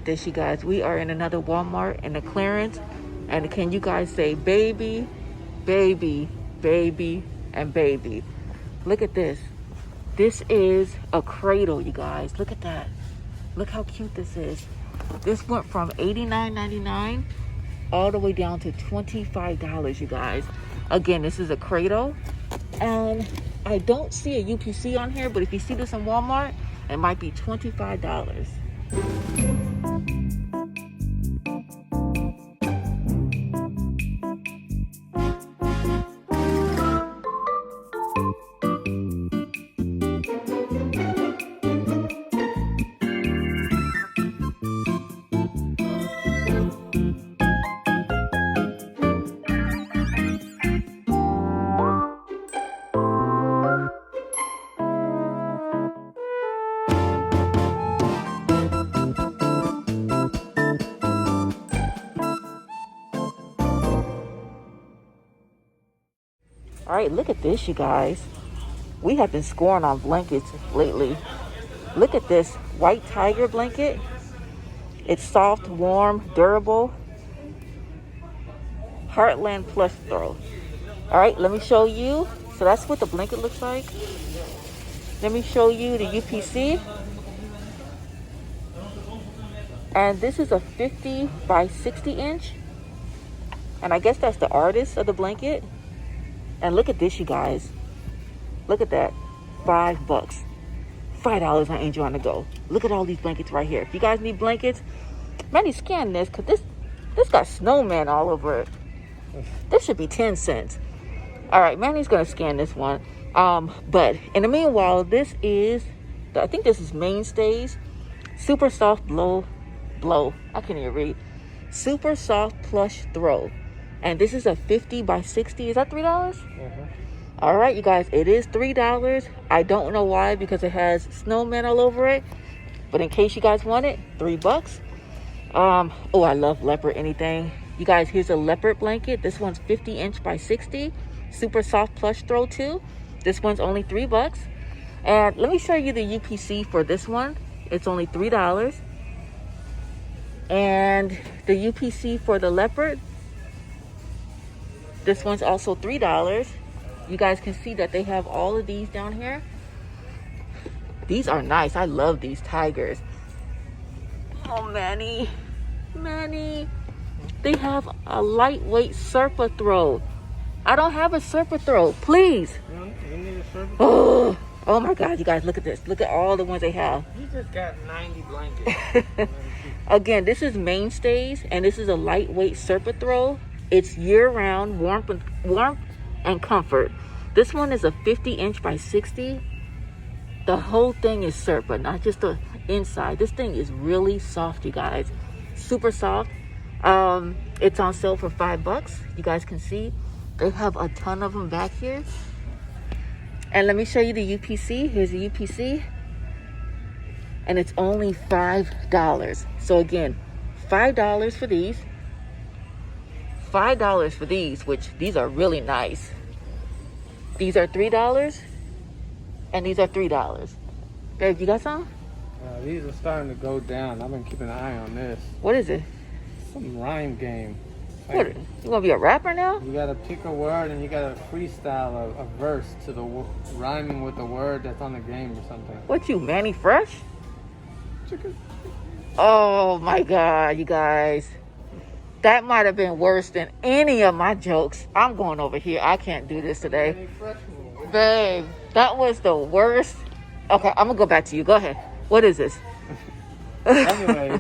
at this, you guys. We are in another Walmart in the clearance. And can you guys say baby, baby, baby, and baby? Look at this. This is a cradle, you guys. Look at that. Look how cute this is. This went from $89.99 all the way down to $25, you guys. Again, this is a cradle. And I don't see a UPC on here, but if you see this in Walmart, it might be $25. All right, look at this, you guys. We have been scoring on blankets lately. Look at this white tiger blanket. It's soft, warm, durable. Heartland plush throw. All right, let me show you. So that's what the blanket looks like. Let me show you the UPC. And this is a 50 by 60 inch. And I guess that's the artist of the blanket. And look at this, you guys. Look at that. $5. $5 on Angel on the Go. Look at all these blankets right here. If you guys need blankets, Manny, scan this, because this got snowman all over it. This should be 10 cents. All right, Manny's going to scan this one. But in the meanwhile, this is, I think this is Mainstays. Super soft blow. I can't even read. Super soft plush throw. And this is a 50 by 60. Is that $3? Mm-hmm. All right, you guys, it is $3. I don't know why, because it has snowmen all over it. But in case you guys want it, $3. Oh, I love leopard anything. You guys, here's a leopard blanket. This one's 50 inch by 60. Super soft plush throw too. This one's only $3. And let me show you the UPC for this one. It's only $3. And the UPC for the leopard, this one's also $3. You guys can see that they have all of these down here. These are nice. I love these tigers. Oh, Manny. They have a lightweight Serpa throw. I don't have a Serpa throw. Please. You need a Serpa throw? Oh my God, you guys, look at this. Look at all the ones they have. You just got 90 blankets. Again, this is Mainstays, and this is a lightweight Serpa throw. It's year-round, warmth and comfort. This one is a 50 inch by 60. The whole thing is Serpa, not just the inside. This thing is really soft, you guys. Super soft. It's on sale for $5. You guys can see they have a ton of them back here. And let me show you the UPC. Here's the UPC. And it's only $5. So again, $5 for these. $5 for these, which these are really nice. These are $3, and these are $3. Babe, you got some? These are starting to go down. I've been keeping an eye on this. What is it? Some rhyme game. What, you want to be a rapper now? You got to pick a word and you got to freestyle a verse to the rhyming with the word that's on the game or something. What, you Manny Fresh? Chicken. Oh my God, you guys. That might have been worse than any of my jokes. I'm going over here. I can't do this today. Babe, that was the worst. Okay, I'm going to go back to you. Go ahead. What is this? Anyway,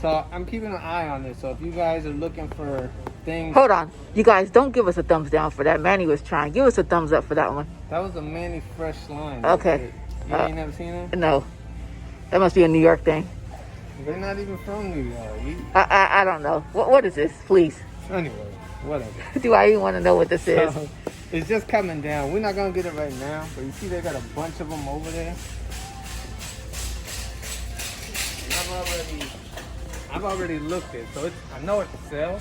so I'm keeping an eye on this. So if you guys are looking for things... Hold on. You guys, don't give us a thumbs down for that. Manny was trying. Give us a thumbs up for that one. That was a Manny Fresh line. Okay. You ain't never seen it? No. That must be a New York thing. They're not even from New York. I don't know. What is this, please? Anyway, whatever. Do I even want to know what this is? So, it's just coming down. We're not going to get it right now, but you see they got a bunch of them over there. And I've already looked it, so I know it's a sale.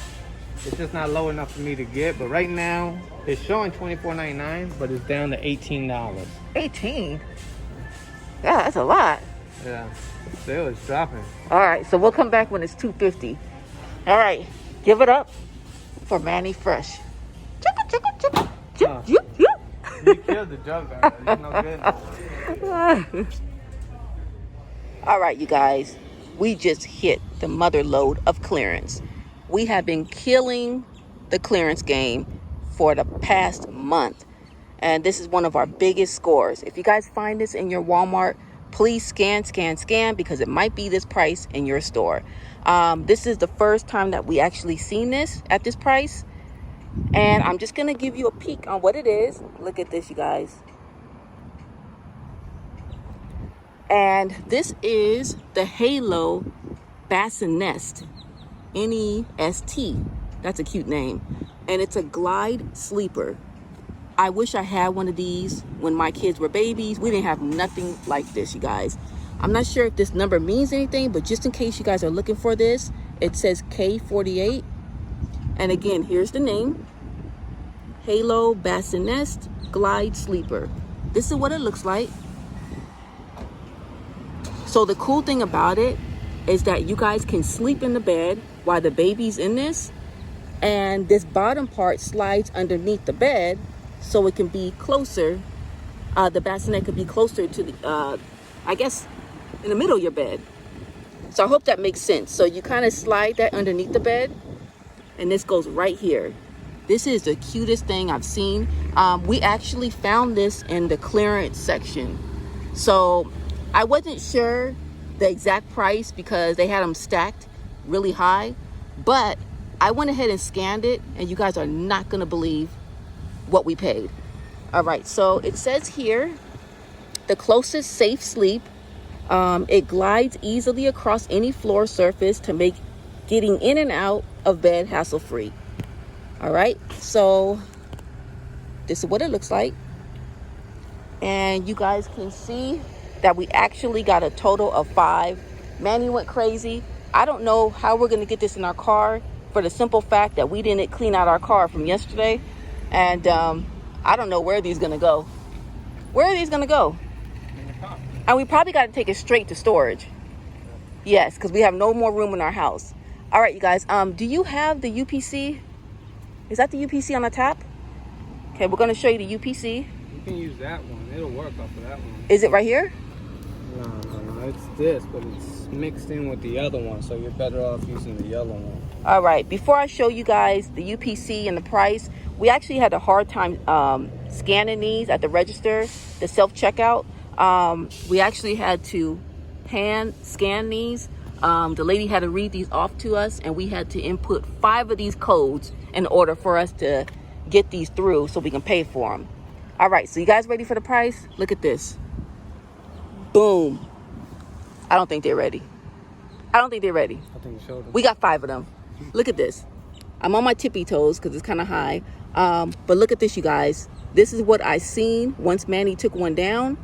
It's just not low enough for me to get, but right now it's showing $24.99, but it's down to $18. 18? Yeah, that's a lot. Yeah, still it's dropping. All right, so we'll come back when it's $2.50. All right, give it up for Manny Fresh. Chicka, chicka, chicka. Huh. You killed the joke. It's no good. All right, you guys, we just hit the mother load of clearance. We have been killing the clearance game for the past month, and this is one of our biggest scores. If you guys find this in your Walmart, please scan, because it might be this price in your store. This is the first time that we actually seen this at this price, and I'm just gonna give you a peek on what it is. Look at this, you guys. And this is the Halo Bassinet, Nest. That's a cute name. And it's a glide sleeper. I wish I had one of these when my kids were babies. We didn't have nothing like this, you guys. I'm not sure if this number means anything, but just in case you guys are looking for this, it says K48. And again, here's the name. Halo Bassinet Glide Sleeper. This is what it looks like. So the cool thing about it is that you guys can sleep in the bed while the baby's in this, and this bottom part slides underneath the bed so it can be closer. The bassinet could be closer to the, I guess, in the middle of your bed. So I hope that makes sense. So you kind of slide that underneath the bed, and this goes right here. This is the cutest thing I've seen. We actually found this in the clearance section. So I wasn't sure the exact price because they had them stacked really high, but I went ahead and scanned it, and you guys are not gonna believe what we paid. All right, so it says here, the closest safe sleep. It glides easily across any floor surface to make getting in and out of bed hassle-free. All right, so this is what it looks like. And you guys can see that we actually got a total of 5. Manny went crazy. I don't know how we're gonna get this in our car for the simple fact that we didn't clean out our car from yesterday. And I don't know where these gonna go. Where are these gonna go? And we probably gotta take it straight to storage. Yes, because we have no more room in our house. All right, you guys, do you have the UPC? Is that the UPC on the top? Okay, we're gonna show you the UPC. You can use that one. It'll work off of that one. Is it right here? No, it's this, but it's mixed in with the other one, so you're better off using the yellow one. All right, before I show you guys the UPC and the price, we actually had a hard time scanning these at the register, the self-checkout. We actually had to hand scan these. The lady had to read these off to us, and we had to input 5 of these codes in order for us to get these through so we can pay for them. All right, so you guys ready for the price? Look at this. Boom. I don't think they're ready. I think you showed them. We got 5 of them. Look at this. I'm on my tippy toes because it's kind of high. But look at this, you guys. This is what I seen once Manny took one down.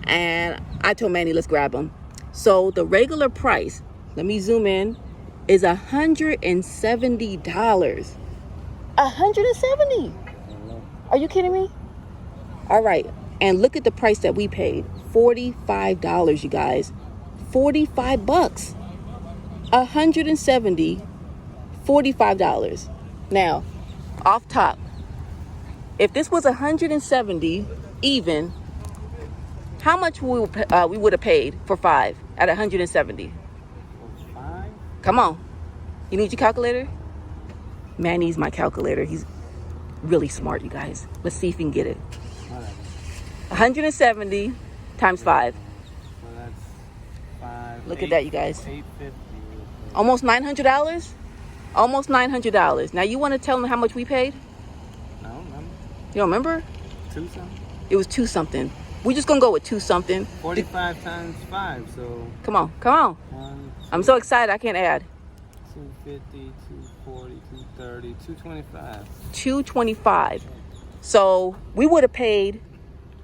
And I told Manny, let's grab them. So the regular price, let me zoom in, is $170. $170. Are you kidding me? All right. And look at the price that we paid. $45, you guys. $45. $170. $45. Now, off top, if this was $170 even, how much we would have paid for 5 at $170? 5? Come on. You need your calculator? Manny's my calculator. He's really smart, you guys. Let's see if we can get it. 170 times 5. So that's 5. Look at that, you guys. $850. Almost $900? Almost $900. Now, you want to tell them how much we paid? I don't remember. You don't remember? 2 something? It was 2 something. We're just going to go with 2 something. 45 times 5, so... Come on. 1, 2, I'm so excited, I can't add. 250, 240, 230, 225. 225. So we would have paid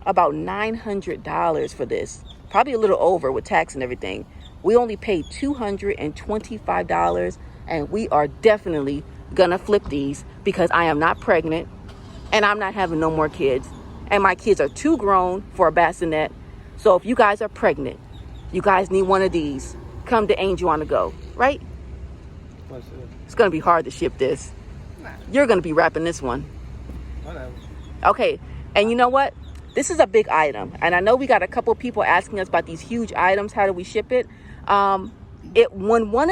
about $900 for this. Probably a little over with tax and everything. We only paid $225, and we are definitely gonna flip these because I am not pregnant and I'm not having no more kids. And my kids are too grown for a bassinet. So if you guys are pregnant, You guys need one of these. Come to Angel on the Go, right? What's it? It's going to be hard to ship this. Nah, You're going to be wrapping this one. whatever. Okay, and you know what? This is a big item, and I know we got a couple people asking us about these huge items. How do we ship it? When one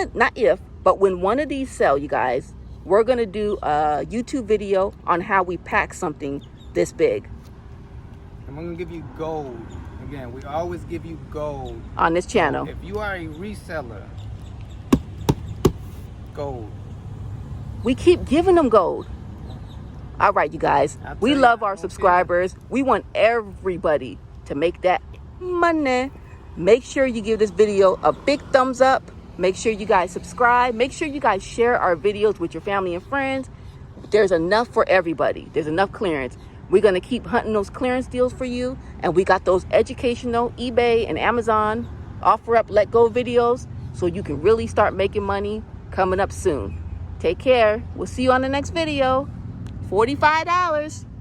of these sell, you guys, we're gonna do a YouTube video on how we pack something this big I'm gonna give you gold. Again, we always give you gold on this channel. So if you are a reseller, gold. We keep giving them gold. All right, you guys. We love our subscribers. We want everybody to make that money. Make sure you give this video a big thumbs up. Make sure you guys subscribe. Make sure you guys share our videos with your family and friends. There's enough for everybody. There's enough clearance. We're going to keep hunting those clearance deals for you. And we got those educational eBay and Amazon offer up, let go videos so you can really start making money coming up soon. Take care. We'll see you on the next video. $45.